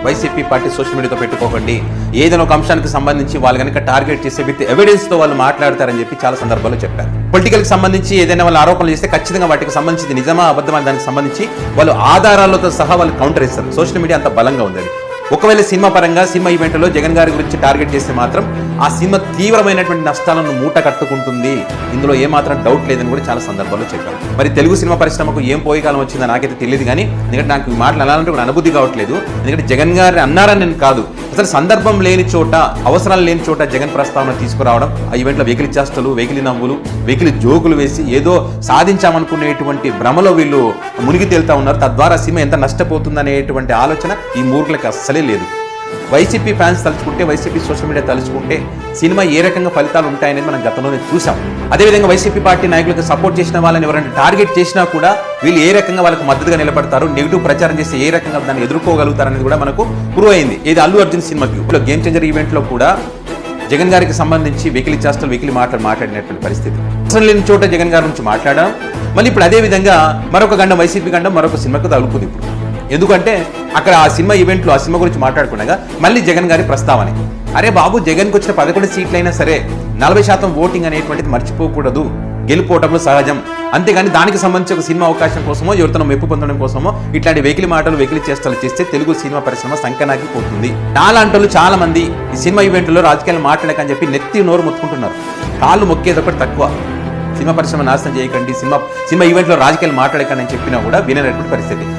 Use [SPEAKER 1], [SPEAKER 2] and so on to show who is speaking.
[SPEAKER 1] YCP party social మీడియాతో పెట్టుకోకండి, ఏదైనా ఒక అంశానికి సంబంధించి వాళ్ళు కనుక టార్గెట్ చేస్తే విత్ ఎవిడెన్స్ తో వాళ్ళు మాట్లాడతారని చెప్పి చాలా సందర్భాల్లో చెప్పారు. పొలిటికల్ కి సంబంధించి ఏదైనా వాళ్ళు ఆరోపణలు చేస్తే ఖచ్చితంగా వాటికి సంబంధించి నిజమా అబద్ధమా దానికి సంబంధించి వాళ్ళు ఆధారాలతో సహా వాళ్ళు కౌంటర్ ఇస్తారు. సోషల్ మీడియా అంత బలంగా ఉంది. ఒకవేళ సినిమా పరంగా సినిమా ఈవెంట్లో జగన్ గారి గురించి టార్గెట్ చేస్తే మాత్రం ఆ సినిమా తీవ్రమైనటువంటి నష్టాలను మూట కట్టుకుంటుంది, ఇందులో ఏమాత్రం డౌట్ లేదని కూడా చాలా సందర్భాల్లో చెప్పారు. మరి తెలుగు సినిమా పరిశ్రమకు ఏం పోయేకాలం వచ్చిందో నాకైతే తెలియదు, కానీ ఎందుకంటే నాకు ఈ మాటలు అనాలంటే కూడా అనుభూతి కావట్లేదు. ఎందుకంటే జగన్ గారు అన్నారని నేను కాదు, అసలు సందర్భం లేని చోట, అవసరాలు లేని చోట జగన్ ప్రస్తావన తీసుకురావడం, ఆ ఈవెంట్లో వెకిలి చేష్టలు, వెకిలి నవ్వులు, వెకిలి జోకులు వేసి ఏదో సాధించామనుకునేటువంటి భ్రమలో వీళ్ళు మునిగి తేలుతా ఉన్నారు. తద్వారా సినిమా ఎంత నష్టపోతుందనేటువంటి ఆలోచన ఈ మూర్ఖులకి అస్సలే లేదు. వైసీపీ ఫ్యాన్స్ తలుచుకుంటే, వైసీపీ సోషల్ మీడియా తలుచుకుంటే సినిమా ఏ రకంగా ఫలితాలు ఉంటాయనేది మనం గతంలోనే చూసాం. అదేవిధంగా వైసీపీ పార్టీ నాయకులకు సపోర్ట్ చేసిన వాళ్ళని ఎవరైనా టార్గెట్ చేసినా కూడా వీళ్ళు ఏ రకంగా వాళ్ళకి మద్దతుగా నిలబడతారు, నెగిటివ్ ప్రచారం చేసి ఏ రకంగా దాన్ని ఎదుర్కోగలుగుతారనేది కూడా మనకు ప్రూవ్ అయింది. ఇది అల్లు అర్జున్ సినిమాకి ఇప్పుడు గేమ్ చేంజర్ ఈవెంట్లో కూడా జగన్ గారికి సంబంధించి వెకిలి చేష్టలు, వెకిలి మాట్లాడినటువంటి పరిస్థితి. అవసరం లేని చోట జగన్ గారి నుంచి మాట్లాడడం, మళ్ళీ ఇప్పుడు అదే విధంగా మరొక గండం వైసీపీ గండం మరొక సినిమాకు తగులుకుంది ఇప్పుడు. ఎందుకంటే అక్కడ ఆ సినిమా ఈవెంట్లో ఆ సినిమా గురించి మాట్లాడుకున్నాగా మళ్ళీ జగన్ గారి ప్రస్తావన. అరే బాబు, జగన్కి వచ్చిన 11 సీట్లైనా సరే 40% ఓటింగ్ అనేటువంటిది మర్చిపోకూడదు, గెలుపోవటంలో సహజం. అంతేగాని దానికి సంబంధించి ఒక సినిమా అవకాశం కోసమో ఎవరితో మెప్పు పొందడం కోసమో ఇట్లాంటి వెకిలి మాటలు, వెకిలి చేష్టలు చేస్తే తెలుగు సినిమా పరిశ్రమ సంకనాకి పోతుంది. నాలాంటి చాలా మంది ఈ సినిమా ఈవెంట్లో రాజకీయాలు మాట్లాడకని చెప్పి నెత్తి నోరు మొత్తుకుంటున్నారు. కాళ్ళు మొక్కేదొకటి తక్కువ. సినిమా పరిశ్రమ నాశనం చేయకండి, సినిమా ఈవెంట్లో రాజకీయాలు మాట్లాడకండి అని చెప్పినా కూడా వినేటటువంటి పరిస్థితి.